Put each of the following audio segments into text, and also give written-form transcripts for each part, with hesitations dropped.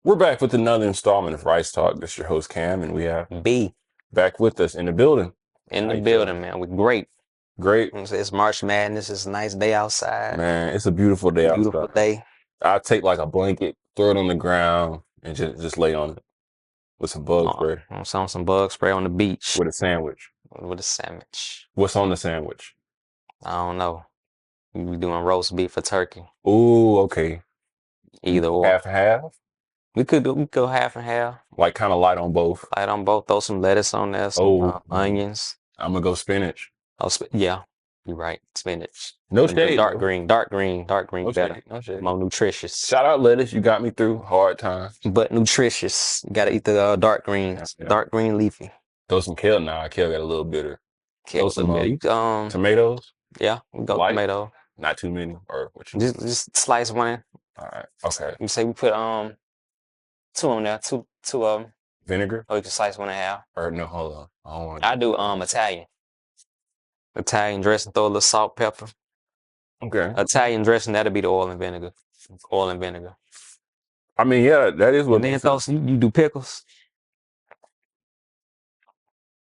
We're back with another installment of Rice Talk. This is your host Cam, and we have B back with us in the building. in How the you building, man. We're great. Great, It's March Madness. It's a nice day outside. man. It's a beautiful day Beautiful outside. day. I'll take like a blanket, throw it on the ground, and just lay on it with some bug spray Some bug spray on the beach with a sandwich. with a sandwich. What's on the sandwich? I don't know. We doing roast beef or turkey. Ooh, okay. Either or. Half and half, We could go half and half. like kind of light on both. Light on both. Throw some lettuce on there. Some onions. I'm gonna go spinach. Oh, yeah. You're right. Spinach. No The shade. dark green No better. shade. No shade. More nutritious. Shout out lettuce. You got me through hard times. But nutritious. You gotta eat the dark greens. Yeah. Dark green leafy. Throw some kale now. Kale got a little bitter. Throw some bit. tomatoes. Yeah, we go Light? tomato. Not too many, or what you Just slice one. All right. Okay. You say we put two on there, two Vinegar? or you can slice one and a half. Or no, hold on. I don't want I do Italian. Italian dressing, throw a little salt, pepper. Okay. Italian dressing, that'll be the oil and vinegar. Oil and vinegar. I mean, yeah, that is what And then throw you do pickles.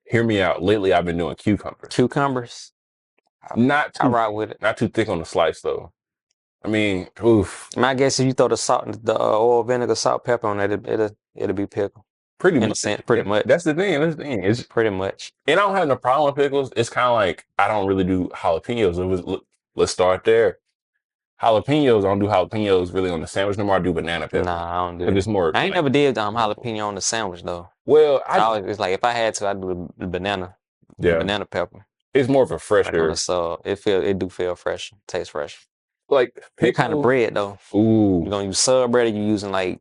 Hear me out. Lately I've been doing cucumbers. Cucumbers. Not I too ride with it. not too thick on the slice though. I mean, oof. My guess if you throw the salt, the oil, vinegar, salt, pepper on it, it'll be pickle. Pretty In a much. sense, pretty much. That's the thing. It's Pretty much. and I don't have no problem with pickles. It's kind of like I don't really do jalapenos. Let's start there. Jalapenos, I don't do jalapenos really on the sandwich no more. I do banana pepper. Nah, I don't do 'Cause it. it's more. I ain't never did jalapeno on the sandwich though. Well, It's like if I had to, I'd do the banana. Yeah. Banana pepper. It's more of a Like on fresher. the sub. It do feel fresh. Tastes fresh. Like What pickle. kind of bread though? Ooh. You gonna use sub bread or you using like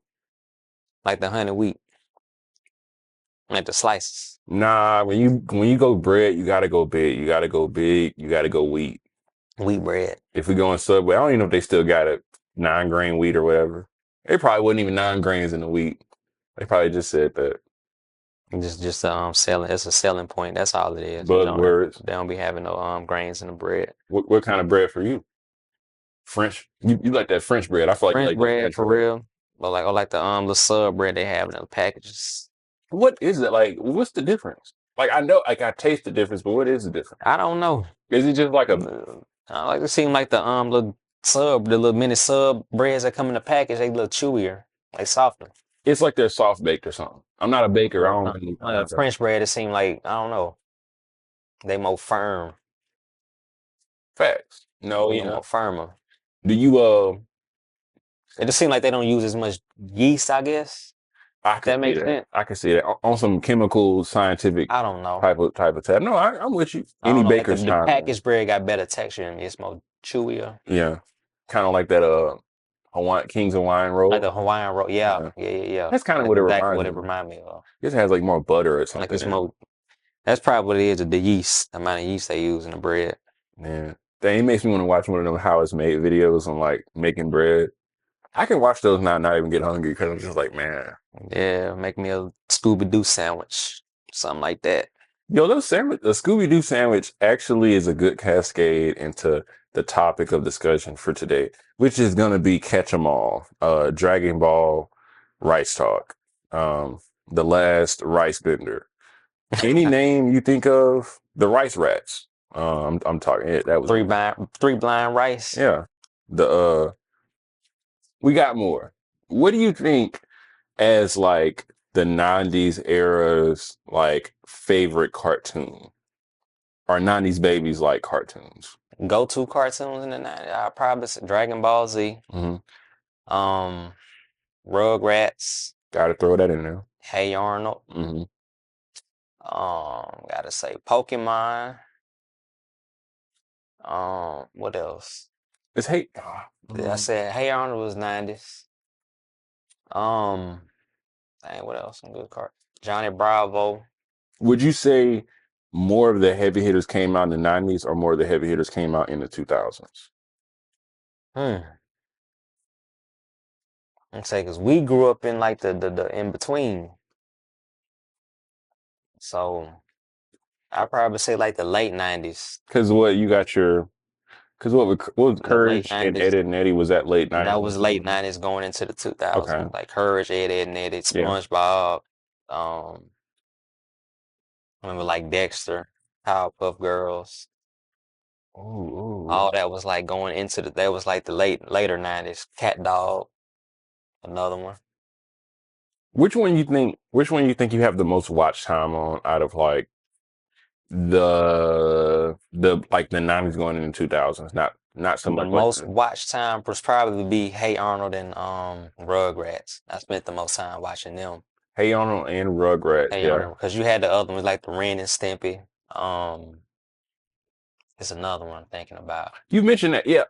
the honey wheat? Like the slices. Nah, when you go bread, you gotta go big. You gotta go big. You gotta go wheat. Wheat bread. If we go in Subway, I don't even know if they still got a 9-grain wheat or whatever. They probably wasn't even 9 grains in the wheat. They probably just said that. Just selling. It's a selling point. That's all it is. Buzzwords. They don't be having no grains in the bread. What kind of bread for you? French. You like that French bread? I feel like French you like bread that for real. Or like the little sub bread they have in the packages. What is it like? What's the difference? Like I know, like I taste the difference, but what is the difference? I don't know. Is it just like I like to seem like the little mini sub breads that come in the package, they a little chewier, like softer. It's like they're soft baked or something. I'm not a baker. I don't really French bread, it seem like, I don't know. They more firm. Facts. No, They more firmer. Do you It just seems like they don't use as much yeast, I guess. That makes sense. I can see that on some chemical, scientific I don't know. type of test. No, I'm with you. I don't Any know, like baker's the time. packaged bread got better texture and it's more chewier. Yeah, kind of like that King's Hawaiian roll. Like the Hawaiian roll. Yeah. That's kind of what it reminds me of. It has like more butter or something. Like it's more. That's probably what it is. The yeast, the amount of yeast they use in the bread. Man, it makes me want to watch one of them how it's made videos on like making bread. I can watch those now and not even get hungry because I'm just like, man. Yeah, make me a Scooby-Doo sandwich, something like that. Yo, a Scooby-Doo sandwich actually is a good cascade into the topic of discussion for today, which is going to be Catch 'em All, Dragon Ball Rice Talk, the last rice bender. Any name you think of, the Rice Rats. I'm talking. That was three blind rice. Yeah, we got more. What do you think as like the 90s era's like favorite cartoon? Or 90s babies like cartoons? Go-to cartoons in the 90s. I probably say Dragon Ball Z. Mm-hmm. Rugrats. Gotta throw that in there. Hey Arnold. Mm-hmm. Gotta say Pokemon. What else? It's Hey. I said Hey Arnold was 90s. Dang, what else? Some good cards. Johnny Bravo. Would you say more of the heavy hitters came out in the 90s or more of the heavy hitters came out in the 2000s? I'd say because we grew up in like the in between. So I'd probably say like the late 90s. Because what you got your Because what was The late Courage and 90s. Ed, Ed and Eddie was that late That 90s? was late 90s going into the 2000s. Okay. Like Courage, Ed, Ed, and Eddie, Yeah. SpongeBob, um, I remember like Dexter, Powerpuff Girls. Ooh, ooh. All that was like going into that was like the later 90s. Cat Dog, another one. Which one you think you have the most watch time on out of like the like the 90s going into 2000s? Not so The much like most watch time was probably be Hey Arnold and Rugrats. I spent the most time watching them. Hey Arnold and Rugrats. Hey Yeah. Arnold, because you had the other ones like the Ren and Stimpy. It's another one I'm thinking about. You mentioned that. Yeah,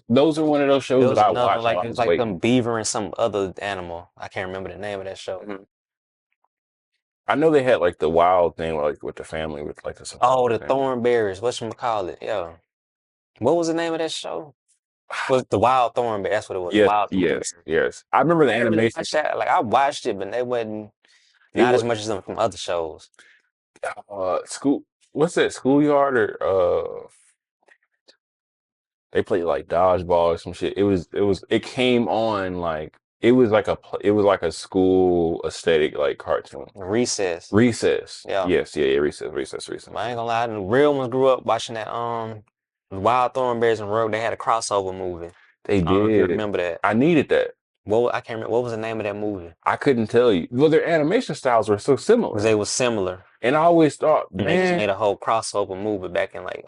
those are one of those It shows that was I another watched like while I it was was like waiting. some beaver and some other animal. I can't remember the name of that show. Mhm. I know they had like the wild thing like with the family with like the Oh, safari the thing. Thornberries. Whatchamacallit? Yeah. What was the name of that show? Was the Wild Thornberry? That's what it was. The Yes, Wild Thornberry. yes, yes. I remember the I didn't really animation. watch that. Like I watched it, but they wasn't It not was as much as them from other shows. school. What's that? Schoolyard or they played like dodgeball or some shit. It came on like it was like a school aesthetic like cartoon. Recess. Recess. Yeah. Yes, yeah, yeah, recess. I ain't gonna lie, the real ones grew up watching that Wild Thornberries and Rogue. They had a crossover movie. They I don't know if you did. remember that. I needed that. I can't remember what was the name of that movie. I couldn't tell you. Well, their animation styles were so Because similar. they was similar. And I always thought, And they just man, made a whole crossover movie back in like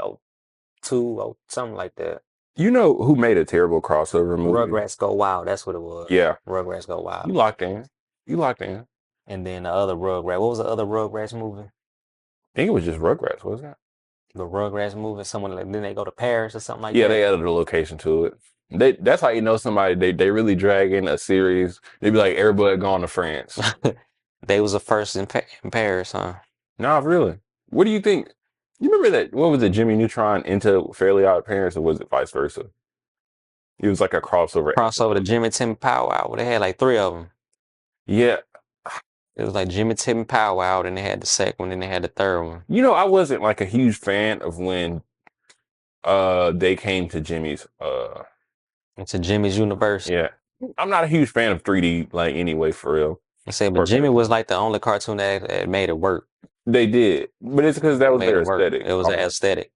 something like that. you know who made a terrible crossover movie? Rugrats Go Wild, that's what it was. Yeah. Rugrats Go You Wild. locked in. You locked in. I And then the other Rugrat. What was the other Rugrats movie? think it was just Rugrats, wasn't it? The Rugrats movie. Someone like then they go to Paris or something like Yeah, that. they added a location to it. That's how you know somebody they really drag in a series. They be like everybody gone to France. They was the first in Paris, huh? Nah, really. What do you think? You remember that what was it, Jimmy Neutron into Fairly Odd Parents, or was it vice versa? It was like a crossover Crossover to episode. Jimmy Tim Pow Wow. Well, they had like three of them. Yeah. It was like Jimmy Tim Pow Wow, then they had the second one, then they had the third one. You know, I wasn't like a huge fan of when they came to Jimmy's It's a Jimmy's Universe. yeah. I'm not a huge fan of 3D like anyway for real. I say, but Jimmy was like the only cartoon that made it work. They did. But it's because that was Made their it work. aesthetic. It was an aesthetic.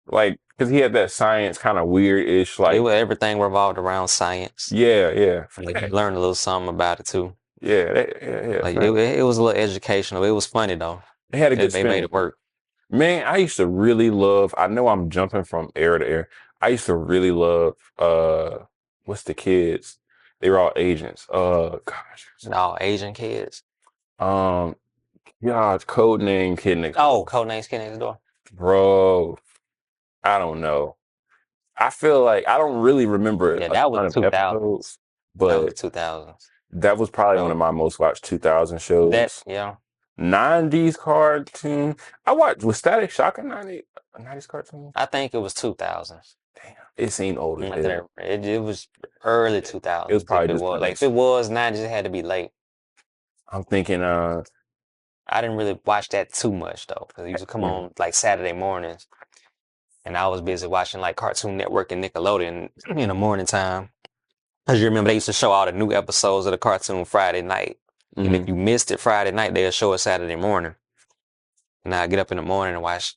Like, because he had that science kind of weird-ish, like, Everything revolved around science. yeah. Like you learned a little something about it too. Yeah. Like it was a little educational. It was funny though. They had a good They spin. made it work. Man, I used to really love, I know I'm jumping from air to air. I used to really love, what's the kids? They were all agents. Gosh. All Asian kids. Yeah, code name Kid Next Oh, Codenames Kid Next Door. Bro, I don't know. I feel like I don't really remember Yeah, a that ton was of 2000s. episodes, That was but 2000s. that was probably one of my most watched 2000 shows. Yeah. 90s cartoon. Was Static Shock a 90s cartoon? I think it was 2000s. Damn, it seemed old as hell. It was early 2000s. It was probably just like if it was 90s, it had to be late. I'm thinking, I didn't really watch that too much though, because it used to come on like Saturday mornings, and I was busy watching like Cartoon Network and Nickelodeon in the morning time. Because you remember they used to show all the new episodes of the cartoon Friday night, and if you missed it Friday night, they'll show it Saturday morning. And I get up in the morning and watch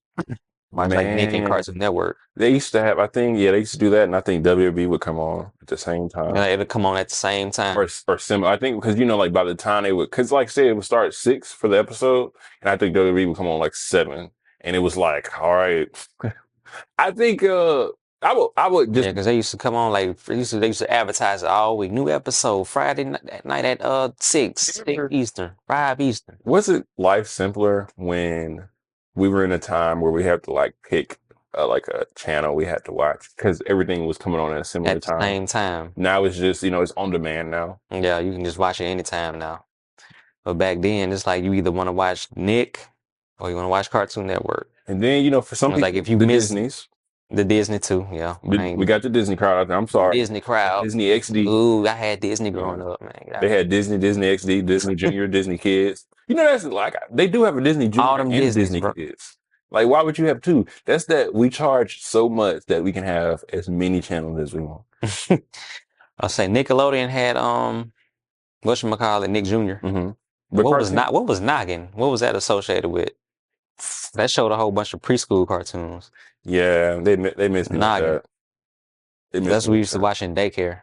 like Nick and Cartoon Network. They used to have, I think, they used to do that, and I think WWE would come on at the same time. Yeah, it'll come on at the same time. Or similar. I think because, like by the time they would, because like I said, it would start at 6 for the episode, and I think WWE would come on like 7, and it was like, all right. I think I would just because they used to come on like they used to advertise it all week. New episode Friday night at 6 Eastern, 5 Eastern. Was it life simpler when we were in a time where we had to like pick like a channel we had to watch because everything was coming on at a similar time? At the same time. Now it's just it's on demand now. Yeah, you can just watch it anytime now. But back then, it's like you either want to watch Nick or you want to watch Cartoon Network. And then for some people, like if you the miss Disney's. The Disney too, yeah. We got the Disney crowd out there. I'm sorry. Disney crowd. Disney XD. Ooh, I had Disney growing up, man. They had Disney XD, Disney Junior, Disney Kids. That's like they do have a Disney Junior and Disney Kids. Like, why would you have two? That's that we charge so much that we can have as many channels as we want. I'll say Nickelodeon had whatchamacallit, Nick Jr. Mm-hmm. But What was cartoon, not what was Noggin? What was that associated with? That showed a whole bunch of preschool cartoons. yeah, they miss me with Noggin. that. They miss That's me what we with used to that. watch in daycare.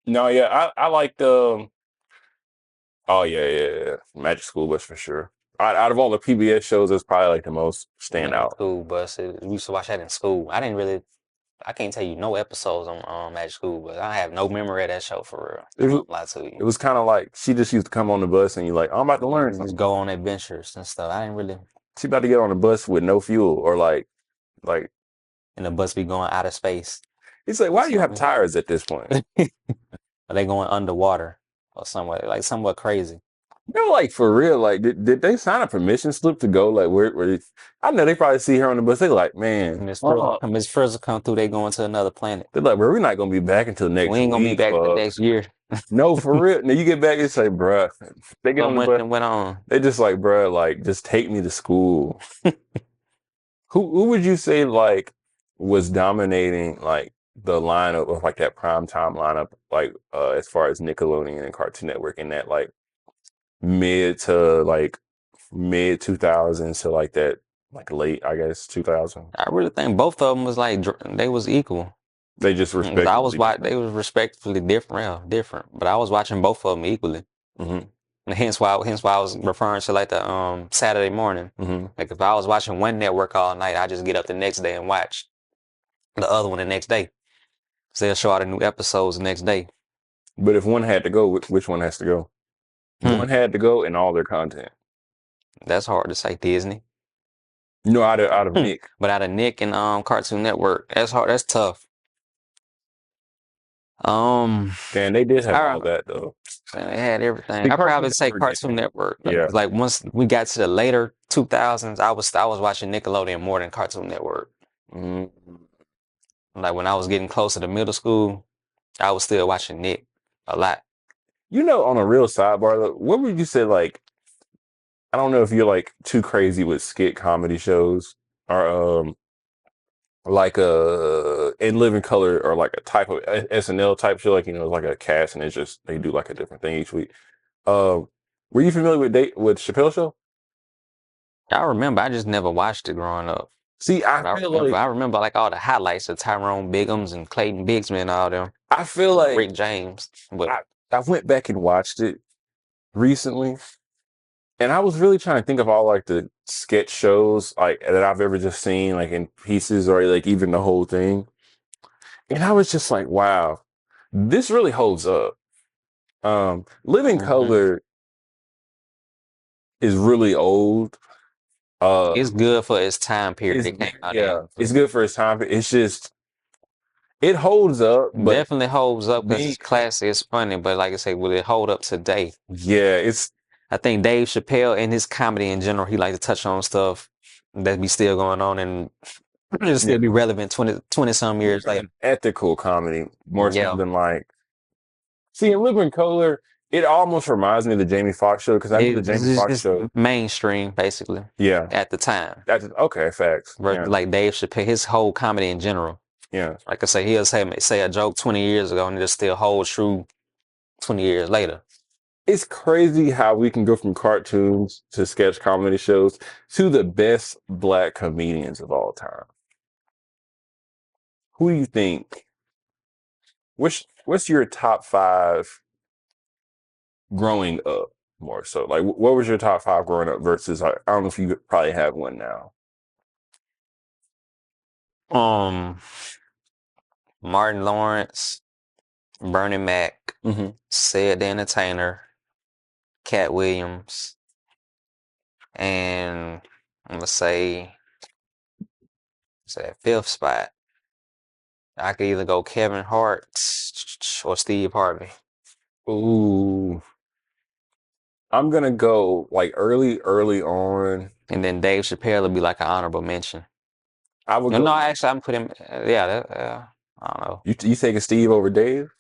No, yeah, I like the. Oh yeah. Magic School Bus for sure. Out of all the PBS shows, it's probably like the most Man, standout. school bus. We used to watch that in school. I can't tell you no episodes on Magic School, but I have no memory of that show for real. It I was don't lie to you. it was kind of like she just used to come on the bus and you're like, I'm about to learn Just something. go on adventures and stuff. I didn't really, She about to get on the bus with no fuel or like and the bus be going out of space he's like, or why do you have something. tires at this point? Or they going underwater or somewhere, like somewhat crazy. No, like for real, like did they sign a permission slip to go like where I know they probably see her on the bus. They like, man, Miss Frizzle come through, they going to another planet. they're like, bro, we're not gonna be back until We next ain't gonna be week, back the fuck. next year. No, for real. Now you get back and say, bruh, they get So on the much bus. that went on. They just like, bruh, like just take me to school. Who would you say like was dominating like the lineup of like that prime time lineup, like as far as Nickelodeon and Cartoon Network in that like mid to like mid 2000s to like that like late, I guess, 2000. I really think both of them was like they was equal. They just 'Cause respectively different. they was respectively different, yeah, different. But I was watching both of them equally. Hmm. And hence why I was referring to like the Saturday morning. Hmm. Like if I was watching one network all night, I just get up the next day and watch the other one the next day. So they'll show all the new episodes the next day. But if one had to go, which one has to go? Hmm. One had to go in all their content. That's hard to say, Disney. No, out of Nick. But out of Nick and Cartoon Network, that's hard. That's tough. Um, And they did have I all that though. They had everything. See, I Cartoon probably say Network Cartoon didn't. Network. Yeah. Like once we got to the later 2000s, I was watching Nickelodeon more than Cartoon Network. Mhm. Like when I was getting closer to middle school, I was still watching Nick a lot. You know, on a real sidebar, though, what would you say? Like, I don't know if you're like too crazy with skit comedy shows or like In Living Color or like a type of SNL type show, like like a cast and it's just they do like a different thing each week. Were you familiar with Chappelle Show? I remember, I just never watched it growing up. See, But I remember like all the highlights of Tyrone Biggums and Clayton Bigsby and all them, I feel like Rick James. But I went back and watched it recently, and I was really trying to think of all like the sketch shows like that I've ever just seen like in pieces or like even the whole thing. And I was just like, wow, this really holds up. Living mhm. Color is really old. It's good for its time period it came out in. It's good for its time. It's just it holds up, but Definitely holds up because being it's classic, it's funny, but like I say, will it hold up today? yeah, it's I think Dave Chappelle and his comedy in general, he like to touch on stuff that be still going on and it'll yeah, still be relevant 20 some years more later. an ethical comedy more so Yeah. than like see in Living Color. It almost reminds me of the Jamie Foxx show because I know the Jamie It's Foxx just show. mainstream, basically, Yeah, at the time. that's okay. Facts. Versus Yeah, like Dave Chappelle, his whole comedy in general. yeah. Like I say, he'll say a joke 20 years ago and it still holds true 20 years later. It's crazy how we can go from cartoons to sketch comedy shows to the best black comedians of all time. Who do you think? What's your top five growing up more so? Like, what was your top five growing up versus I don't know if you probably have one now. Um, Martin Lawrence, Bernie Mac, Mm-hmm. Ced the Entertainer, Cat Williams, and I'm gonna say fifth spot. I could either go Kevin Hart or Steve Harvey. Ooh, I'm gonna go like early on. And then Dave Chappelle would be like an honorable mention. I would No, go. actually, I'm putting him. Yeah, I don't know. You taking Steve over Dave?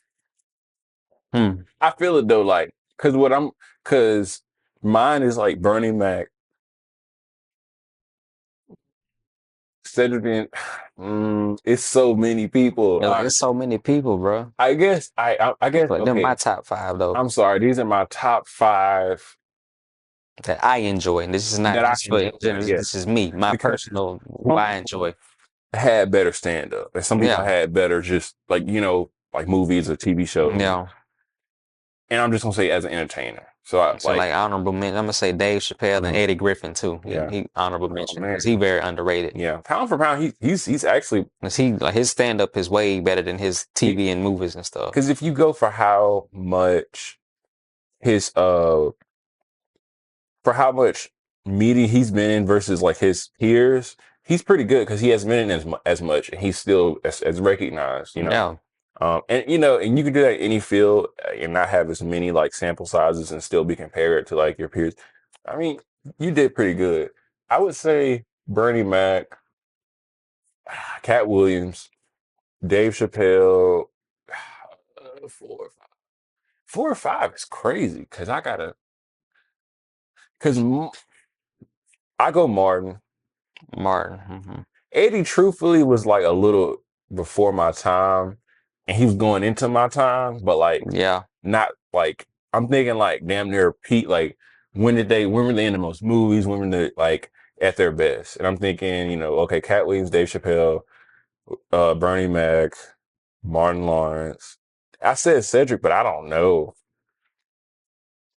Hmm. I feel it though, like because mine is like Bernie Mac. Cedric and it's so many people. It's so many people, bro. I guess I guess But them my okay. top five though I'm sorry. These are my top five that I enjoy. And this is not that I just for enjoy. Yeah, this is me, my because personal who some I people enjoy. had better stand up, and some people Yeah, had better just like like movies or TV shows. yeah. And I'm just gonna say as an entertainer. So I So like, like honorable mention, I'm gonna say Dave Chappelle and mhm, Eddie Griffin too. yeah. He honorable Oh mention because man, he very underrated. yeah. Pound for pound, he's actually Cause he like his stand up is way better than his he TV and movies and stuff. because if you go for how much his for how much media he's been in versus like his peers, he's pretty good because he hasn't been in as much, and he's still as recognized. Yeah, And and you can do that in any field and not have as many like sample sizes and still be compared to like your peers. I mean, you did pretty good. I would say Bernie Mac, Cat Williams, Dave Chappelle, 4 or 5. 4 or 5 is crazy because because I go Martin. Martin. Hmm. Eddie truthfully was like a little before my time and he was going into my time, but like Yeah, not like I'm thinking like damn near Pete, like when were they in the most movies? When were they like at their best? And I'm thinking, okay, Cat Williams, Dave Chappelle, Bernie Mac, Martin Lawrence. I said Cedric, but I don't know.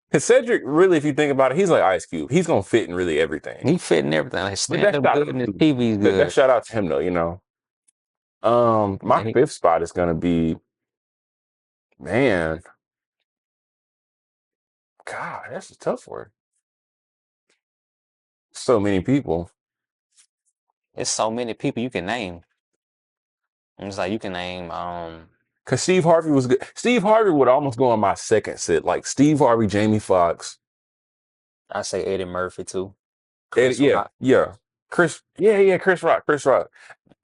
Because Cedric, really, if you think about it, he's like Ice Cube. He's gonna fit in really everything. he fit in everything. Like But stand that's up shout good out and his to TV is that good. shout out to him though. My Yeah, fifth spot is gonna be, man, God, that's a tough one. So many people. it's so many people you can name. It's like you can name Cause Steve Harvey was good. Steve Harvey would almost go on my second sit. Like Steve Harvey, Jamie Foxx, I say Eddie Murphy too. Eddie, Chris yeah, Rock. yeah. Yeah, Chris Rock, Chris Rock.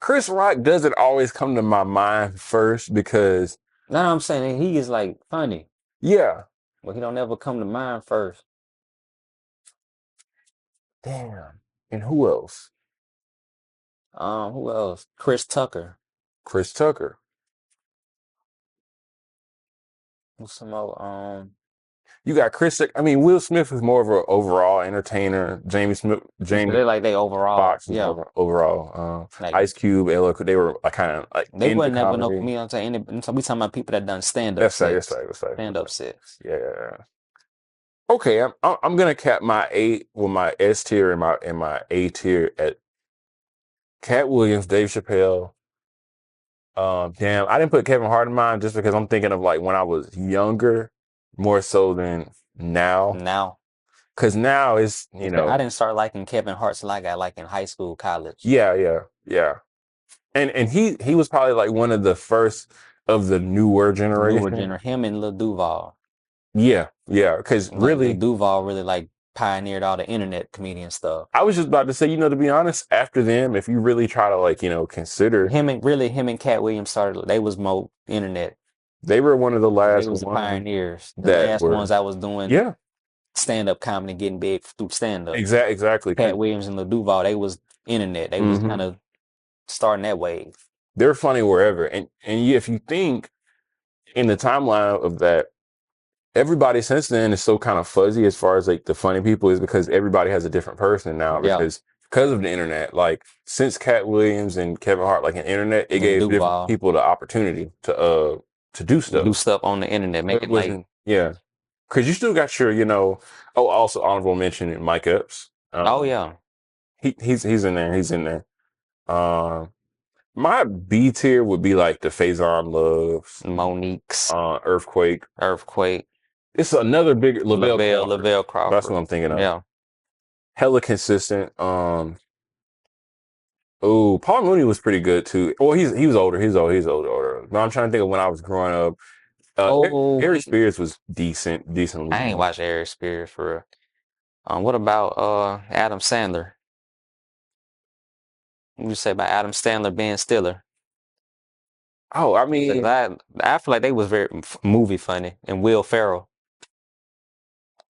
Chris Rock doesn't always come to my mind first because, No, I'm saying he is like funny, yeah, but he don't ever come to mind first. damn. And who else? Who else? Chris Tucker. Chris Tucker. Who's some more? You got Chris. I mean, Will Smith is more of an overall entertainer. Jamie They like they overall, Foxx is yeah. more of an overall. Like Ice Cube, Ella, they were like kind of like they into wouldn't never know comedy. me. I'm saying we talking about people that done stand up That's right. That's sets, right. That's right. stand up sets. Yeah, yeah, yeah. Okay, I'm gonna cap my A with my S tier and my A tier at Cat Williams, Dave Chappelle. Damn, I didn't put Kevin Hart in mine just because I'm thinking of like when I was younger, more so than now. Now, Because now it's I didn't start liking Kevin Hart till I got like in high school, college. yeah, yeah, yeah. And he was probably like one of the first of the newer Newer generation. gener him and Lil Duval. Yeah, yeah. Because Like Lil really, Duval really like pioneered all the internet comedian stuff. I was just about to say, to be honest, after them, if you really try to like, consider, Him and Cat Williams started. They was more internet. they were one of the They last was the ones pioneers. The that last were, ones I was doing yeah, stand up comedy, getting big through stand up. exactly. Cat Williams and Lil Duval, they was internet. They was kind Hmm. of starting that wave. They're funny wherever. And if you think in the timeline of that, everybody since then is so kind of fuzzy as far as like the funny people is because everybody has a different person now Yeah, because of the internet. Like since Cat Williams and Kevin Hart, like an internet, it Lil gave different Duval people the opportunity to do do stuff. stuff on the internet, So make it it like wasn't, yeah. Because you still got oh, also honorable mention Mike Epps. oh yeah, He's in there. He's in there. Um, my B tier would be like the Faison Loves, Monique's Earthquake. Earthquake, It's another big Lavelle Crawford. Lavelle That's what Crawford. I'm thinking of. Yeah, Hella consistent. Oh, Paul Mooney was pretty good too. Well, he was older. He's older. But I'm trying to think of when I was growing up. oh, Harry Spears was decently I ain't funny. watched Eric Spears for real. What about Adam Sandler? What you say about Adam Sandler, Ben Stiller? Oh, I 'Cause mean, I feel like they was very movie funny, and Will Ferrell.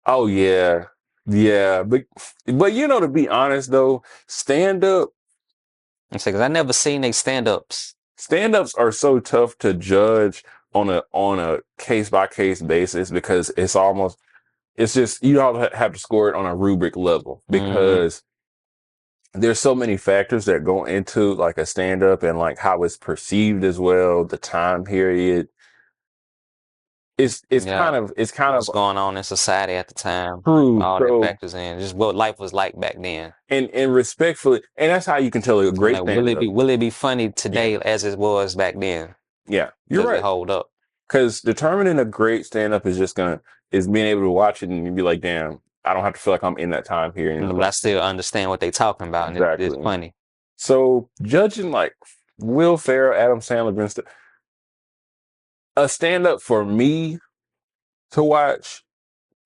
oh yeah, yeah. But to be honest though, stand up. I say, because I never seen they stand-ups. Stand-ups are so tough to judge on a case by case basis because it's just you don't have to score it on a rubric level Mm-hmm. because there's so many factors that go into like a stand-up and like how it's perceived as well, the time period. Yeah. It's kind What's of going on in society at the time? true. All that So factors in. Just what life was like back then. and respectfully, and that's how you can tell a I'm great like, stand-up. will it be funny Yeah, today as it was back then? yeah, you're Does it right. hold up? Because determining a great stand-up is being able to watch it and you be like, damn, I don't have to feel like I'm in that time period. But I still understand what they talking about, and it's Exactly. funny. So judging like Will Ferrell, Adam Sandler, a stand-up for me to watch,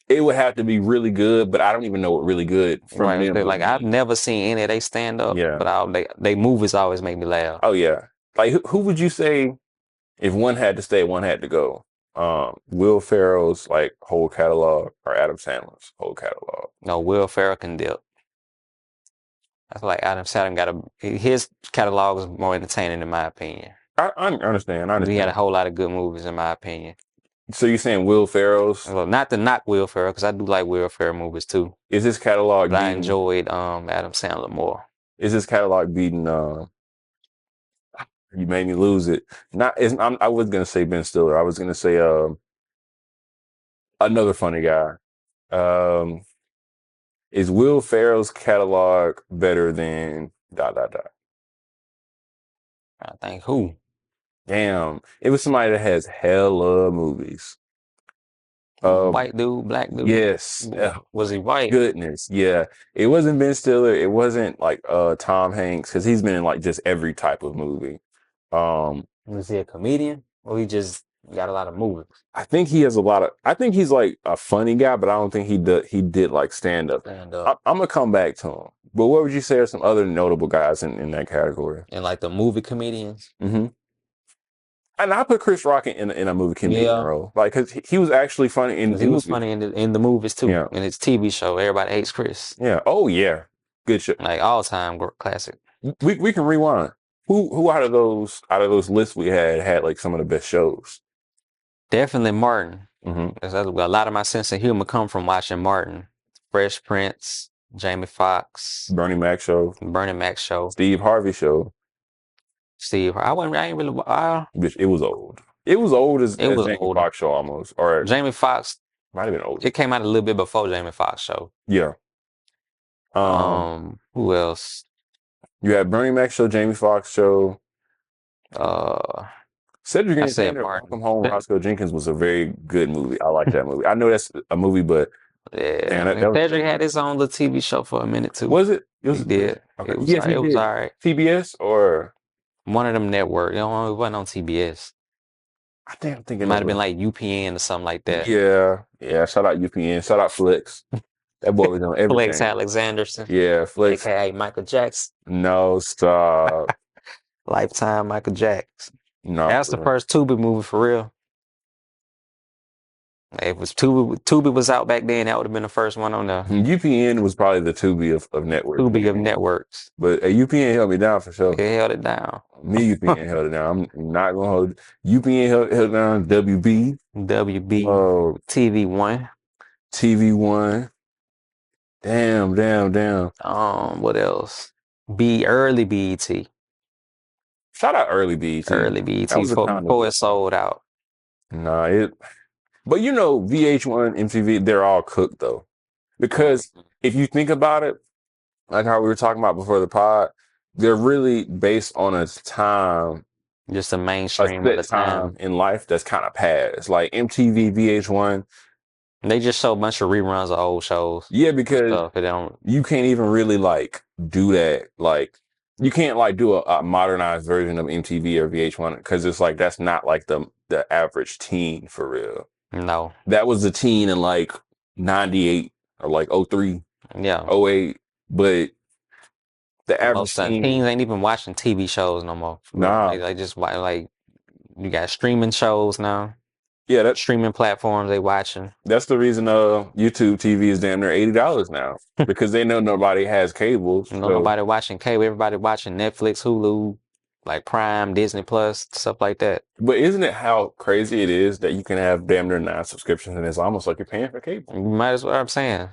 it would have to be really good, but I don't even know what really good from Right? them They're would like, I've be. never seen any of they stand up, Yeah. but they movies always make me laugh. Oh yeah. Like who would you say if one had to stay, one had to go? Will Ferrell's like whole catalog or Adam Sandler's whole catalog? No, Will Ferrell can dip. I feel like Adam Sandler his catalog is more entertaining in my opinion. I understand. I He had a understand. whole lot of good movies in my opinion. So you're saying Will Ferrell's Well, not to knock Will Ferrell, because I do like Will Ferrell movies too. is his catalog But I beating enjoyed Adam Sandler more. is his catalog beating you made me lose it. I was gonna say Ben Stiller. I was gonna say another funny guy. Um is Will Ferrell's catalog better than dot dot dot? I think who? Damn. It was somebody that has hella movies. Um White dude, black dude. yes. Oh Was my he white? goodness. Yeah. It wasn't Ben Stiller. It wasn't like Tom Hanks, because he's been in like just every type of movie. Um Was he a comedian? Or he just got a lot of movies? I think he has a lot of. I think he's like a funny guy, but I don't think he did like stand up. Stand up. I'm gonna come back to him. But what would you say are some other notable guys in that category? And like the movie comedians. Hmm. And I put Chris Rock in a movie comedian Yeah. role, like because he was actually funny in Because he the was movie. funny in the movies too. Yeah, In his TV show, Everybody Hates Chris. yeah. Oh yeah, good shit. Like all time classic. We can rewind. Who out of those lists we had like some of the best shows? Definitely Martin. Hmm. 'Cause a lot of my sense of humor come from watching Martin. Fresh Prince, Jamie Foxx, Bernie Mac show, Bernie Mac show, Steve Harvey show. Steve. I ain't really. Which it was old. It was old It as was Jamie older. Foxx show almost, or Jamie Foxx. might have been older. It came out a little bit before Jamie Foxx show. Yeah. Who else? You had Bernie Mac show, Jamie Foxx show. Uh, Cedric I and said Alexander, Martin. Welcome Home, Roscoe Jenkins was a very good movie. I like that movie. I know that's a movie, but Yeah, man, that was Cedric had his own little TV show for a minute too. was it? It He was did. okay. It was Yes, he it was did. all right. TBS or One of them network. It wasn't on TBS. I think I'm It thinking might of have been like UPN or something like that. yeah. Shout out UPN. Shout out Flex. That boy was on Flex everything. Alexanderson, Yeah, Flex. aka Michael Jackson. No, stop. Lifetime Michael Jackson. No, That's the first Tubi movie for real. If it was Tubi was out back then, that would have been the first one on the UPN was probably the Tubi of networks. Tubi of networks. But UPN held me down for sure. It held it down. Me, UPN held it down. I'm not gonna hold UPN held down. WB, WB, TV1. TV1. Damn. What else? Early BET. Shout out early BT. Early BET That was a time before it sold out. Nah, but you know, VH1, MTV, they're all cooked though. Because if you think about it, like how we were talking about before the pod, they're really based on a time, Just the a mainstream of the set time time. in life that's kind of past. Like MTV, VH1. They just show a bunch of reruns of old shows. Yeah, because Stuff. They don't. you can't even really like do that. Like you can't like do a modernized version of MTV or VH1 because it's like that's not like the average teen for real. No. That was the teen in like 98 or like 03, Yeah. 08. But the average Most of the teen, teens ain't even watching TV shows no more. nah. They just watch like you got streaming shows now. Yeah, streaming platforms they watching. that's the reason YouTube TV is damn near $80 now because they know nobody has cable. You know, So, nobody watching cable. Everybody watching Netflix, Hulu, like Prime, Disney Plus, stuff like that. but isn't it how crazy it is that you can have damn near 9 subscriptions and it's almost like you're paying for cable You might as well. I'm saying,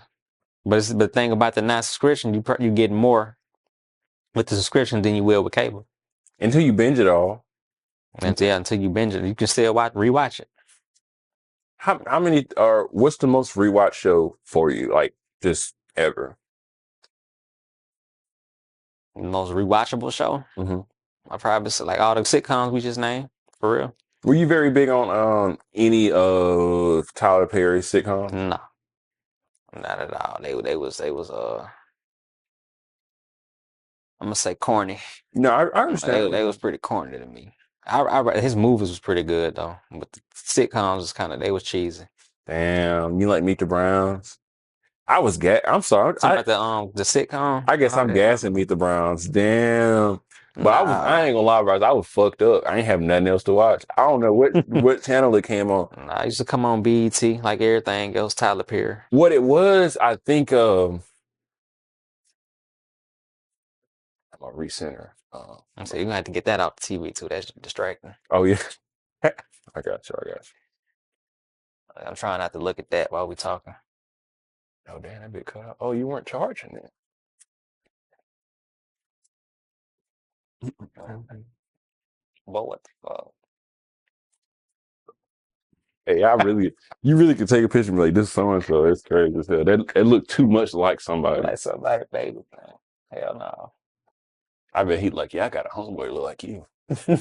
but the thing about the non-subscription, you get more with the subscription than you will with cable. until you binge it all. And yeah, until you binge it, you can still rewatch it. How many are? What's the most rewatch show for you? Like just ever? The most rewatchable show, Hmm. I probably say like all the sitcoms we just named, for real. Were you very big on any of Tyler Perry's sitcom? No, not at all. They was I'm gonna say corny. No, I understand. They was pretty corny to me. His movies was pretty good though, but the sitcoms was kind of they was cheesy. Damn, you like Meet the Browns? I'm sorry. Talking about the sitcom I and guess all I'm that. gassing Meet the Browns. Damn. But I Nah, ain't gonna lie, bro. I was fucked up. I ain't have nothing else to watch. I don't know what channel it came on. nah. I used to come on BET like everything else. Tyler Perry. What it was, I think. I'm a recenter. So you gonna have to get that off the TV too. That's distracting. Oh yeah, I got you. I got I'm trying not to look at that while we talking. you. Oh damn, that bit cut out. Oh, you weren't charging it. But what the fuck? Hey, you really could take a picture and be like, this is so and so. It's crazy as hell. That it looked too much like somebody. Like somebody, baby. Man. Hell no. I bet he'd like, yeah, I got a homeboy look like you. My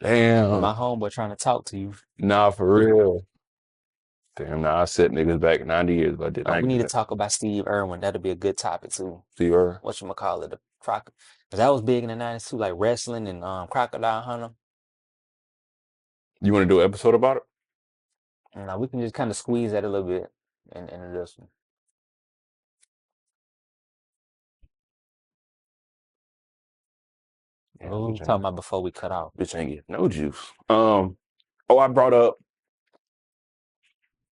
Damn. homeboy trying to talk to you. Nah, for real. Damn, nah, I set niggas back 90 years, but I did. I We ain't need get to that. talk about Steve Irwin. That'll be a good topic too. See her. Whatchamacallit, the croc, because that was big in the 90s too, like wrestling and crocodile hunter. You want to do an episode about it? Now we can just kind of squeeze that a little bit into this one. Yeah, What we were talking about before we cut off? bitch ain't get no juice. Oh, I brought up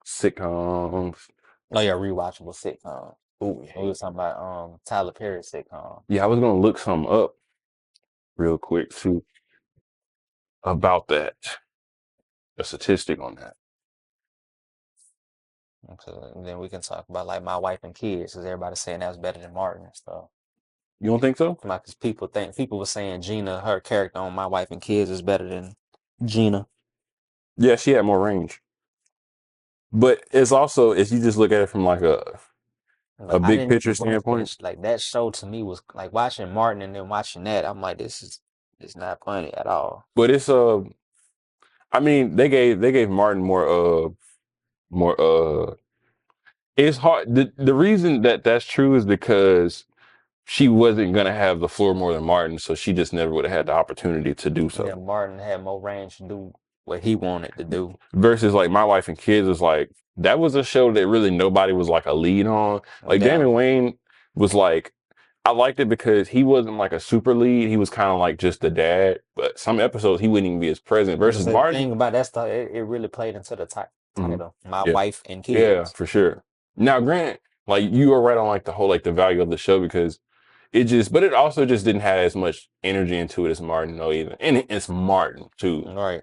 sitcoms. Oh yeah, rewatchable sitcom. Oh, We was talking about Tyler Perry sitcom. yeah, I was gonna look some up real quick too about that. A statistic on that. And then we can talk about like My Wife and Kids, because everybody's saying that was better than Martin and stuff. You don't think so? Like, cause people were saying Gina, her character on My Wife and Kids is better than Gina. Yeah, she had more range. But it's also if you just look at it from like a Like I big didn't picture even watch standpoint. like that show to me was like watching Martin and then watching that. I'm like, it's not funny at all. But it's I mean they gave Martin more it's hard the reason that that's true is because she wasn't gonna have the floor more than Martin, so she just never would have had the opportunity to do Yeah, so. Martin had more range to do what he wanted to do. Versus like My Wife and Kids is like that was a show that really nobody was like a lead on. Like Yeah. Damon Wayne was like I liked it because he wasn't like a super lead. He was kind of like just the dad. But some episodes he wouldn't even be as present. Versus Because the Martin. thing about that stuff, it really played into the Mhm. title, My Yeah, Wife and yeah, Kids. for sure. Now, granted, like you are right on like the whole like the value of the show because but it also just didn't have as much energy into it as Martin though either, and it's Martin too. Right.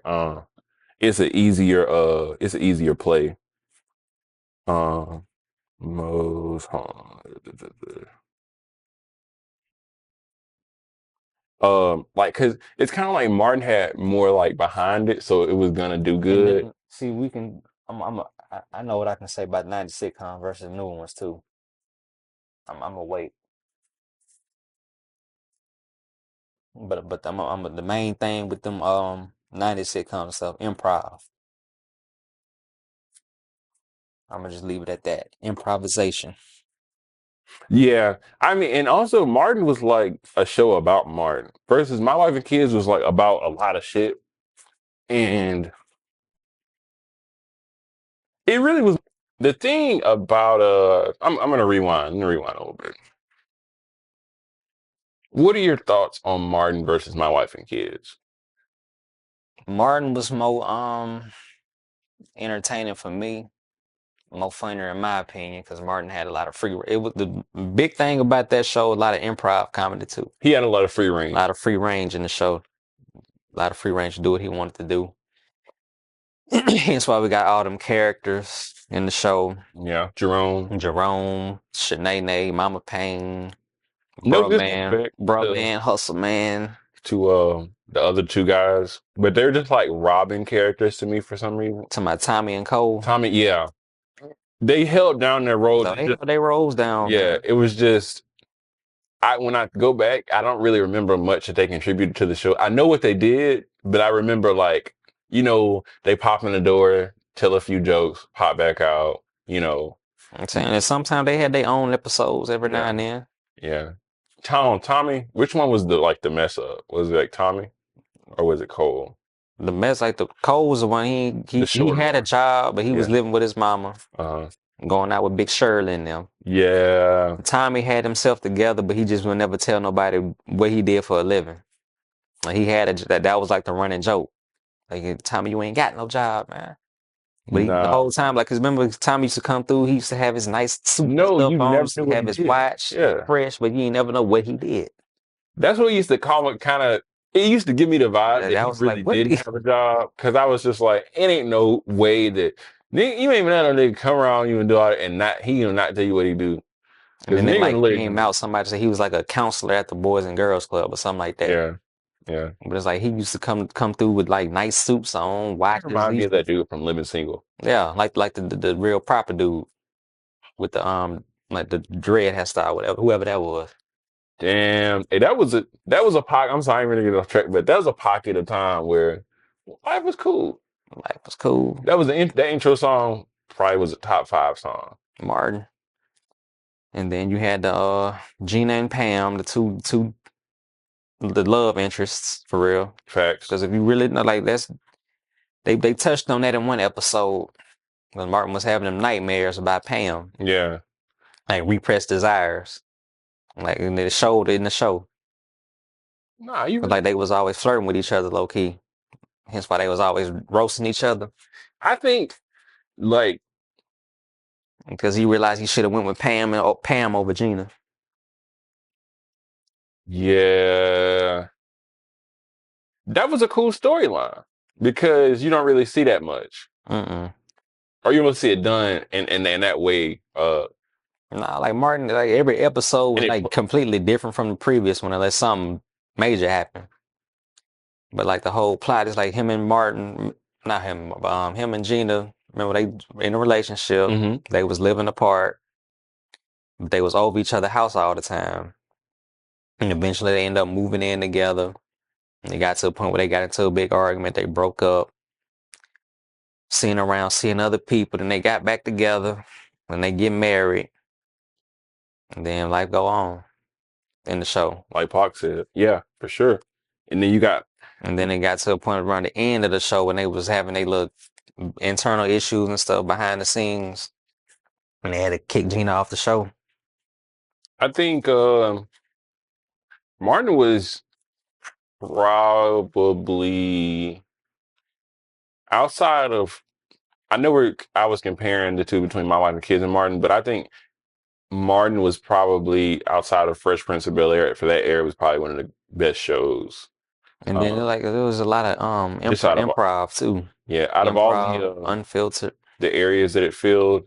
It's an easier play. Um, most like because it's kind of like Martin had more like behind it, so it was gonna do And good. then see, we can. I know what I can say about 90 sitcom versus new ones too. I'm gonna wait. But the main thing with them 90 sitcom stuff, improv. I'm gonna just leave it at that. Improvisation. Yeah, I mean, and also Martin was like a show about Martin versus My Wife and Kids was like about a lot of shit, and it really was the thing about I'm gonna rewind. I'm gonna rewind a little bit. What are your thoughts on Martin versus My Wife and Kids? Martin was more entertaining for me, more funnier in my opinion, because Martin had a lot of free. It was the big thing about that show. A lot of improv comedy too. He had a lot of free A range. lot of free range in the show. A lot of free range to do what he wanted to do. Hence why we got all them characters in the show. Yeah, Jerome. Shanae, Mama Payne, No Bruh disrespect Man, Hustle Man. to the other two guys, but they're just like Robin characters to me for some reason. To my Tommy and Cole. Tommy, yeah, they held down their roles. So they rolls down. Yeah, Man. it was just when I go back, I don't really remember much that they contributed to the show. I know what they did, but I remember like, they pop in the door, tell a few jokes, pop back out, I'm saying that sometimes they had their own episodes every now and then. Yeah. Tommy, which one was the mess up? Was it like Tommy or was it Cole? The mess, like the Cole was the one he had a job, but he was living with his mama, going out with Big Shirley and them. Yeah. Tommy had himself together, but he just would never tell nobody what he did for a living. Like he had that was like the running joke. Like Tommy, you ain't got no job, man. But the whole time, like, cause remember Tommy used to come through, he used to have his nice suit and stuff on, used to have his watch fresh, but you ain't never know what he did. That's what he used to call it. It used to give me the vibe that he really didn't have a job, because I was just like, it ain't no way that you ain't even had no nigga come around you and do all that and he not tell you what he do. And then like came out, somebody said he was like a counselor at the Boys and Girls Club or something like that. Yeah. But it's like he used to come through with like nice suits on, watches. Remind me of that dude from Living Single. Yeah, like the real proper dude with the like the dread hairstyle, whoever that was. Damn, hey, that was a pocket. I'm sorry, I'm gonna get off track, but that was a pocket of time where life was cool. Life was cool. That was that intro song. Probably was a top 5 song. Martin. And then you had the Gina and Pam, the two the love interests for real. Facts. Because if you really know, like they touched on that in one episode when Martin was having them nightmares about Pam. Yeah. Like repressed desires. Like in the show. Nah, you like they was always flirting with each other low key. Hence why they was always roasting each other. I think like because he realized he should have went with Pam over Gina. Yeah. That was a cool storyline because you don't really see that much. Or you don't see it done in that way. Nah, like Martin, like every episode was like completely different from the previous one unless something major happened. But like the whole plot is like him and Martin, not him, him and Gina. Remember they in a relationship. Mm-hmm. They was living apart. But they was over each other's house all the time. And eventually they ended up moving in together. And they got to a point where they got into a big argument. They broke up. Seeing other people. Then they got back together. And they get married. And then life go on in the show. Like Pac said. Yeah, for sure. And then it got to a point around the end of the show when they was having their little internal issues and stuff behind the scenes. And they had to kick Gina off the show. I think Martin was probably outside of, I know I was comparing the two between My Wife and Kids and Martin, but I think Martin was probably outside of Fresh Prince of Bel-Air for that era was probably one of the best shows. And then there was a lot of improv too. Yeah, out of all the unfiltered, the areas that it filled.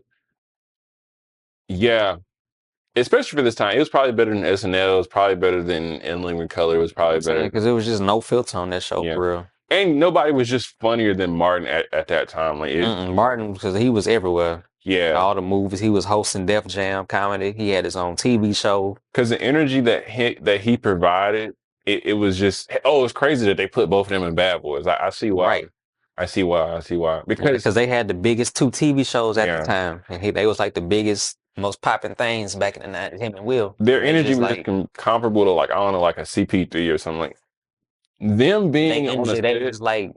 Yeah. Especially for this time, it was probably better than SNL. It was probably better than In Living Color. It was probably better because it was just no filter on that show for real. And nobody was just funnier than Martin at that time. Like Martin, because he was everywhere. Yeah, all the movies. He was hosting Def Jam comedy. He had his own TV show. Because the energy that he provided, it was just it's crazy that they put both of them in Bad Boys. I see why. Right. I see why. Because they had the biggest 2 TV shows at the time, and they was like the biggest, most popping things back in the 90s. Him and Will. Their energy was like comparable to like, I don't know, like a CP3 or something. Like them being on the set, they was like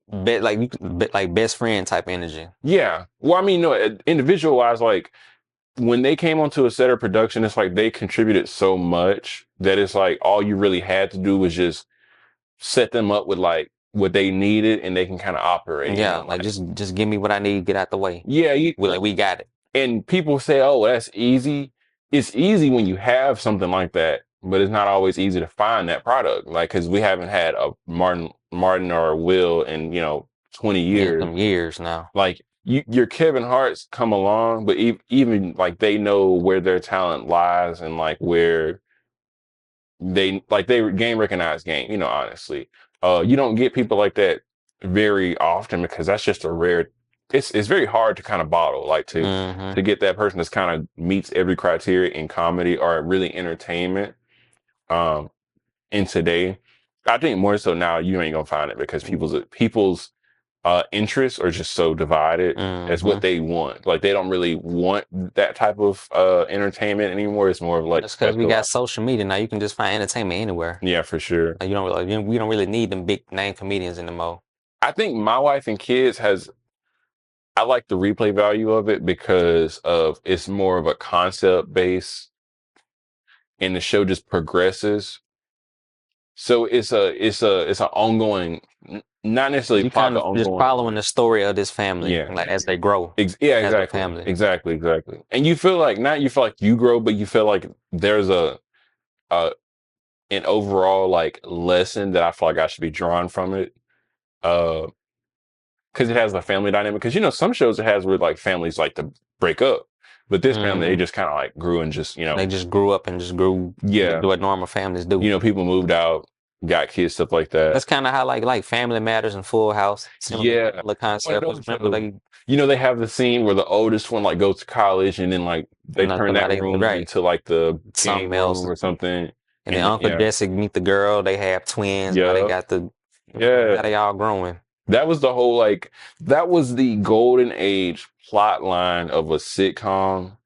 like best friend type energy. Yeah. Well, I mean, no, individual wise, like when they came onto a set of production, it's like they contributed so much that it's like all you really had to do was just set them up with like what they needed and they can kind of operate, Yeah, like like just give me what I need, get out the way. yeah, We got it. and people say, "Oh, that's easy." It's easy when you have something like that, but it's not always easy to find that product. Like, because we haven't had a Martin or a Will in 20 Yeah, years. some years now. Like your Kevin Hart's come along, but even like they know where their talent lies and like where they game recognized game. Honestly, you don't get people like that very often because that's just a rare. It's very hard to kind of bottle like Hmm. to get that person that's kind of meets every criteria in comedy or really entertainment. Um, in today, I think more so now you ain't gonna find it because people's interests are just so divided as what Hmm. they want. Like they don't really want that type of entertainment anymore. It's more of like That's because we got specialized. social media now. You can just find entertainment anywhere. Yeah, for sure. Like we don't really need them big name comedians anymore. I think My Wife and Kids has I like the replay value of it because of it's more of a concept base and the show just progresses. So it's an ongoing not necessarily You plot, kind but of just ongoing. following the story of this family, Yeah. like as they grow Yeah, as a exactly. family. Exactly. And you feel like not you feel like you grow, but you feel like there's a an overall like lesson that I feel like I should be drawn from it. Uh, because it has a family dynamic. Because some shows it has where like families like to break up, but this family they Hmm. just kind of like grew and just They just grew up and just grew yeah, do what normal families do. people moved out, got kids, stuff like that. That's kind of how like Family Matters and Full House, Yeah, similar one of concept. Because those remember shows. they They have the scene where the oldest one like goes to college and then like they not turn that somebody room right into like the game something room else, or something. and then And Uncle yeah, Jesse meet the girl. They have twins. Now they yeah, got yeah. now they all growing. That was the whole like that was the golden age plot line of a sitcom.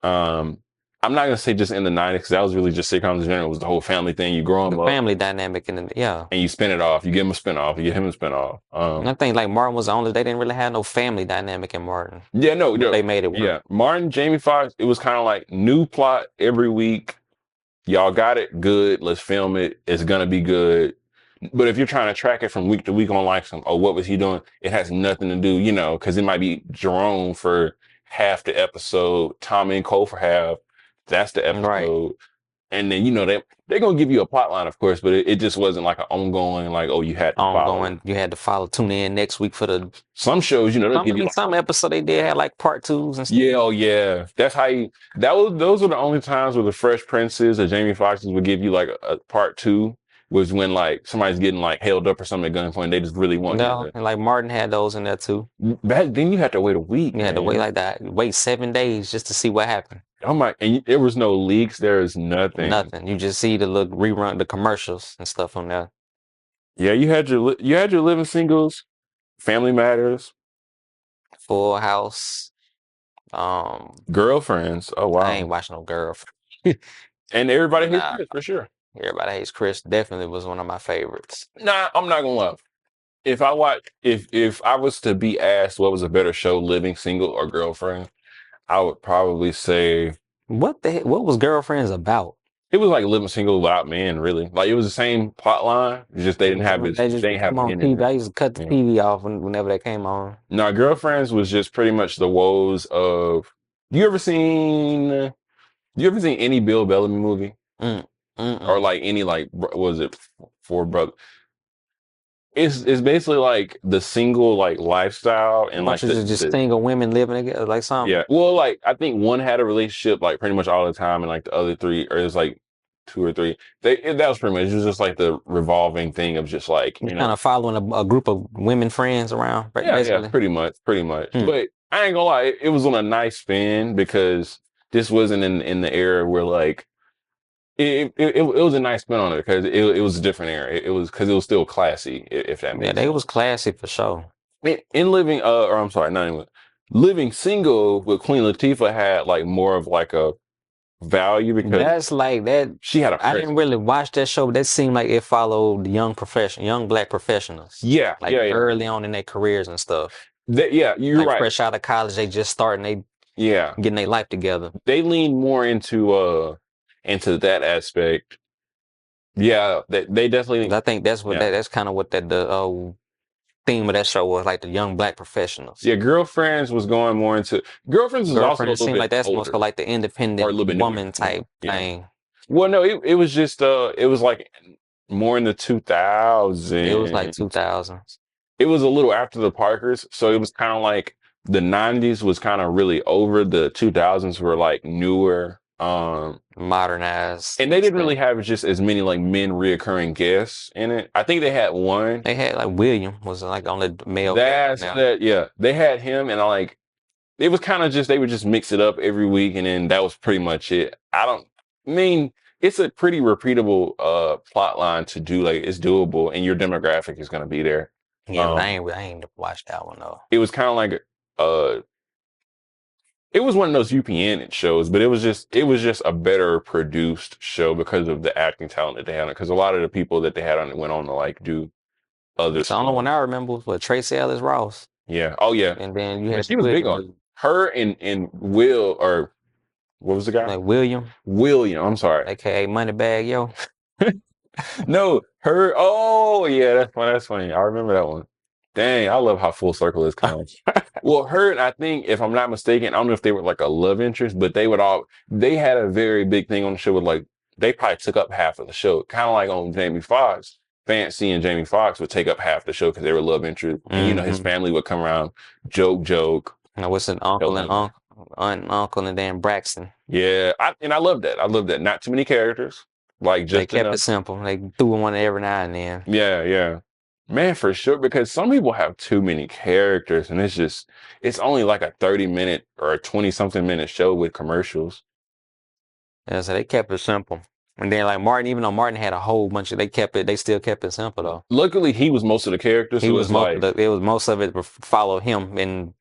Um, I'm not gonna say just in the '90s because that was really just sitcoms in general. It was the whole family thing. You grow The them up family dynamic yeah. and you spin it off. You give them a spin off. You give him a spin off. And I think like Martin was the only they didn't really have no family dynamic in Martin, Yeah, no, but no, they made it work. yeah. Martin, Jamie Foxx. It was kind of like new plot every week. Y'all got it good. Let's film it. It's gonna be good. But if you're trying to track it from week to week on like what was he doing? It has nothing to do, because it might be Jerome for half the episode, Tommy and Cole for half. That's the Right. episode. And then, they're gonna give you a plot line, of course, but it just wasn't like an ongoing, like, oh, you had to follow it. Ongoing. You had to follow tune in next week for the Some shows, they'll some. I give you mean, like some episode they did have like part twos and stuff. yeah, oh yeah. That's how those were the only times where the Fresh Princes or Jamie Foxx's would give you like a part two was when like somebody's getting like held up or something at gunpoint. They just really want you No, and like Martin had those in there too. back then you had to wait a week, You had to wait man. like that, wait 7 days just to see what happened. Oh my, and there was no leaks, there is nothing. Nothing. You just see the look rerun the commercials and stuff on there. Yeah, you had your living singles, Family Matters, Full House. Um, Girlfriends. Oh I ain't wow. watching no girl. And Everybody Hates Nah, Chris for sure. Everybody Hates Chris definitely was one of my favorites. Nah, I'm not gonna lie. If I was to be asked what was a better show, Living Single or Girlfriend, I would probably say What the heck? What was Girlfriends about? it was like Living Single without men, really. Like it was the same plot line, it's just they didn't have They just they didn't have come on men in TV. it. I used to cut the Yeah. TV off whenever they came on. No, Girlfriends was just pretty much the woes of. You ever seen? You ever seen any Bill Bellamy movie Mm, or mm-mm. like any like what was it for brother? It's basically like the single like lifestyle A and like bunch of just single women living together, like something. yeah. Well, like I think one had a relationship like pretty much all the time, and like the other three, or it was like two or three. That was pretty much it was just like the revolving thing of just like Just kind of following a group of women friends around, yeah, basically. pretty much. Hmm. But I ain't gonna lie, it was on a nice spin because this wasn't in the era where like it was a nice spin on it because it was a different era. It was because it was still classy, if that Yeah, makes they sense. was classy for sure. In living or I'm sorry, not even living single with Queen Latifah had like more of like a value because That's like that. she had a I didn't presence. really watch that show, but that seemed like it followed young black professionals, Yeah, like yeah. early on in their careers and stuff. Yeah, you're Like right. fresh out of college, they just starting, they Yeah, getting their life together. they lean more into that aspect Yeah, they 'Cause definitely. I think that's what Yeah, that's kind of what that the theme of that show was, like the young black professionals. yeah. Girlfriends was going more into Girlfriends was also a Girlfriend, it little seemed bit like that's more so older like the or a independent little bit newer. woman Yeah, type yeah. thing. Well, no, it was just it was like more in the It was like 2000s. 2000s, It was a little after the Parkers, so it was kind of like the 90s was kind of really over. The 2000s were like newer. modernized And they didn't really extent. have just as many like men reoccurring guests in it. I think they had one. They had like William was like on the male character That's now. that, yeah. They had him, and I like it was kind of just they would just mix it up every week, and then that was pretty much it. I mean, it's a pretty repeatable plot line to do. Like it's doable, and your demographic is gonna be there. Yeah, but Um, I ain't watched that one though. it was kind of like uh it was one of those UPN shows, but it was just a better produced show because of the acting talent that they had on it. Because a lot of the people that they had on it went on to like do other So the only stuff. one I remember was what Tracy Ellis Ross, Yeah. Oh yeah. and then you Man, had the she was big William on it. dude, Her and Will or what was the guy? like William, William. I'm sorry. aka Moneybag Yo. No, her. Oh yeah, that's funny. That's funny. I remember that one. Dang, I love how full circle this comes. Well, her and I think, if I'm not mistaken, I don't know if they were like a love interest, but they had a very big thing on the show with like they probably took up half of the show, kind of like on Jamie Foxx. Fancy and Jamie Foxx would take up half the show because they were love interest, and his Mm-hmm. family would come around, joke, Now what's an help uncle and them out. aunt and uncle and then Braxton? Yeah, I love that. I love that. Not too many characters, like They just kept it enough. simple. They threw one every now and then. Yeah, yeah. Man, for sure. Because some people have too many characters, and it's only like a 30-minute or a 20 something minute show with commercials. Yeah, so they kept it simple. And then like Martin, even though Martin had a whole bunch of, they still kept it simple though. Luckily, he was most of the characters, He so was it's like, it was most of it follow him and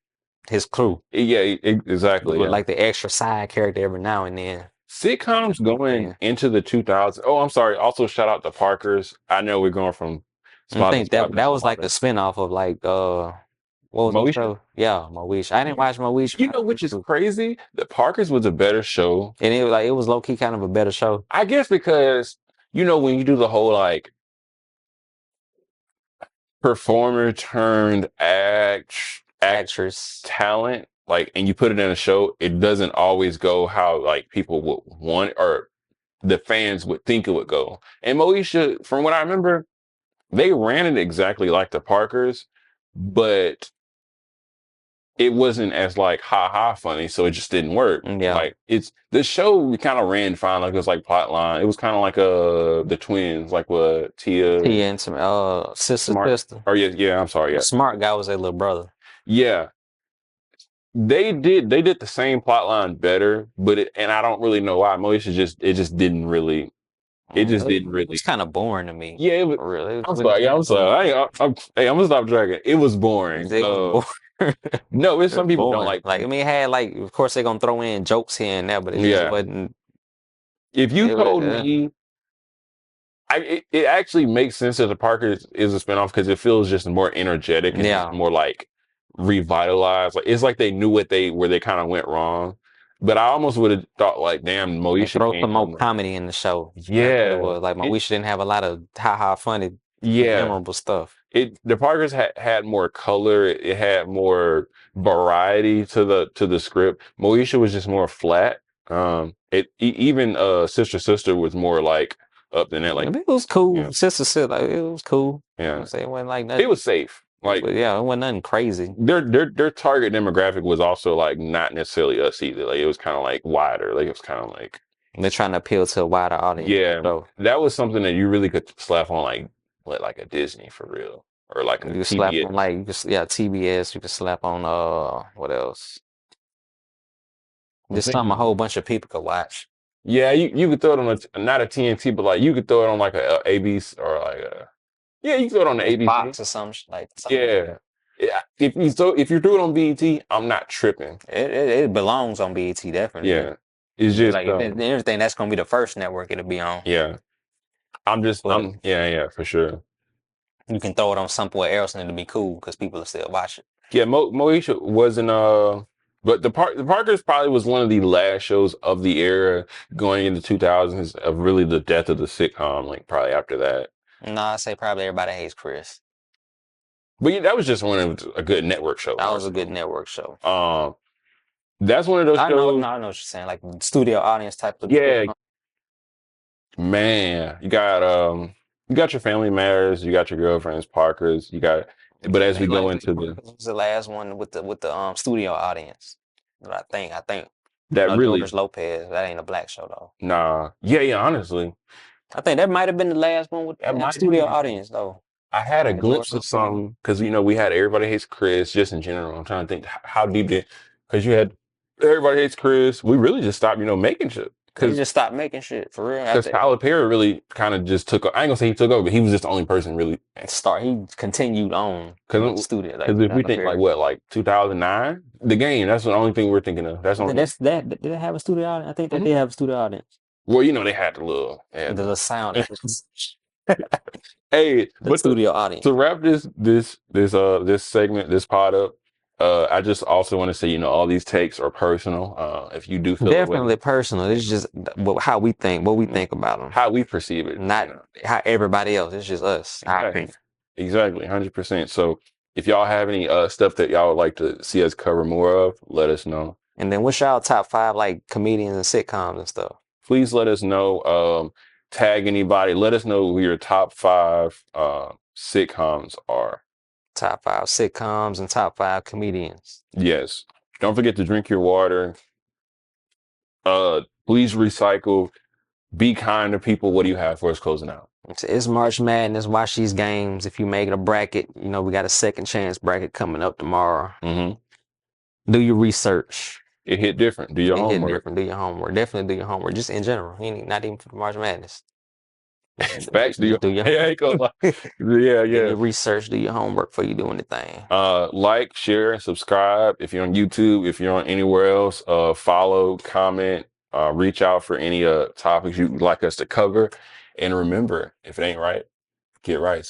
his crew. yeah, With exactly. Yeah. like the extra side character every now and then. Sitcoms going Yeah. into the 2000s. Oh, I'm sorry. Also, shout out to Parkers. I know we're going from I spot to think spot, but that it's was like the modern. spinoff of like what was the Moesha? show? Yeah, Moesha. I didn't watch Moesha. You know, which is crazy? The Parkers was a better show. And it was low key kind of a better show. I guess because, when you do the whole like performer turned act Actress. talent, like, and you put it in a show, it doesn't always go how like people would want or the fans would think it would go. And Moesha, from what I remember, they ran it exactly like the Parkers, but it wasn't as like ha ha funny, so it just didn't work. Yeah. Like it's the show kind of ran fine, like it was like plot line. It was kind of like the twins, like what Tia Tia and some Smart, sister. or yeah, I'm sorry, The yeah, smart guy was their little brother. yeah. They did the same plot line better, but and I don't really know why. Moesha it just didn't It was really. kind of boring to me. Yeah, it was. For real. I'm sorry. Yeah, I'm sorry. Hey, I'm gonna stop dragging. It was boring. It was boring. No, it's It was some people don't boring. like. Like I mean, it had like, of course they're gonna throw in jokes here and there, but it just Yeah, wasn't. if you It was, told me, it actually makes sense that the Parker is a spinoff because it feels just more energetic and just yeah. more like revitalized. Like it's like they knew where they kind of went wrong. But I almost would have thought like, damn, And Moesha throw came some more from comedy in the show. That's what it yeah. was. Like It Moesha didn't have a lot of funny, yeah. memorable stuff. The Parkers had more color. It had more variety to the script. Moesha was just more flat. Even Sister was more like up than that. I Like mean, it was cool. yeah, Sister, like it was cool. I'm yeah. saying it wasn't like It nothing. was safe. Like But yeah, it wasn't nothing crazy. their target demographic was also like not necessarily us either. Like it was kind of like wider. Like it was kind of like They're trying to appeal to a wider audience. yeah. So That was something that you really could slap on like a Disney for real or like a you can slap on TBS. like TBS. You can slap on what else? I'm Just something a thinking. whole bunch of people could watch. Yeah, you could throw it on not a TNT, but like you could throw it on like a ABC or like a yeah, you can throw it on the Like ABC. Fox or some like something like Yeah, that. yeah. If you threw it on BET, I'm not tripping. It belongs on BET definitely. Yeah, it's just Like if anything, that's gonna be the first network it'll be on. yeah. But Yeah for sure. you can throw it on somewhere else and it'll be cool because people will still watch it. Yeah, Moesha wasn't. But the Parkers probably was one of the last shows of the era going into 2000s of really the death of the sitcom. Like probably after that. No, I say probably Everybody Hates Chris. But yeah, that was just one of a good network show, That more was a good so. network show. That's one of those I know, shows. no, I know what you're saying, like studio audience type of. Yeah, man, you got your Family Matters, you got your Girlfriends, Parkers, you got. But as we go into the It was the last one with the studio audience. But I think that no really, George Lopez. That ain't a black show though. nah, yeah, yeah, honestly, I think that might have been the last one with that might studio be. audience though. I had a Like George glimpse of Lopez. some because we had Everybody Hates Chris just in general. I'm trying to think how deep did because you had Everybody Hates Chris. We really just stopped, making shit They just stopped making shit for real because after Tyler Perry really kind of just took. I ain't gonna say he took over, but he was just the only person really. start. He continued on with the Because studio like if we Tyler think like Perry. what, like 2009, the game. That's the only thing we're thinking of. That's I the think only. that's that. Did they have a studio audience? I think that Mhm. they have a studio audience. Well, they had the little. They had The sound, hey, the but studio audience. to wrap this segment, this pod up, I just also want to say, all these takes are personal. If you do feel the way, Definitely personal. It's just how we think, what we mhm, think about them, how we perceive it, not how everybody else. It's just us. Our exactly, opinion. exactly, 100%. So if y'all have any stuff that y'all would like to see us cover more of, let us know. And then what's y'all top five like comedians and sitcoms and stuff? Please let us know. Tag anybody. Let us know who your top five sitcoms are. Top five sitcoms and top five comedians. Yes. Don't forget to drink your water. Please recycle. Be kind to people. What do you have for us closing out? It's March Madness. Watch these games. If you make it a bracket, we got a second chance bracket coming up tomorrow. Mm-hmm. Do your research. It hit different. Do your It hit homework. different. Do your homework. Definitely do your homework. Just in general. Not even for March Madness. Facts. Do your Do your yeah, yeah, do yeah. your research. Do your homework before you do anything. Like, share, and subscribe. If you're on YouTube, if you're on anywhere else, follow, comment, reach out for any topics you'd like us to cover. And remember, if it ain't right, get right.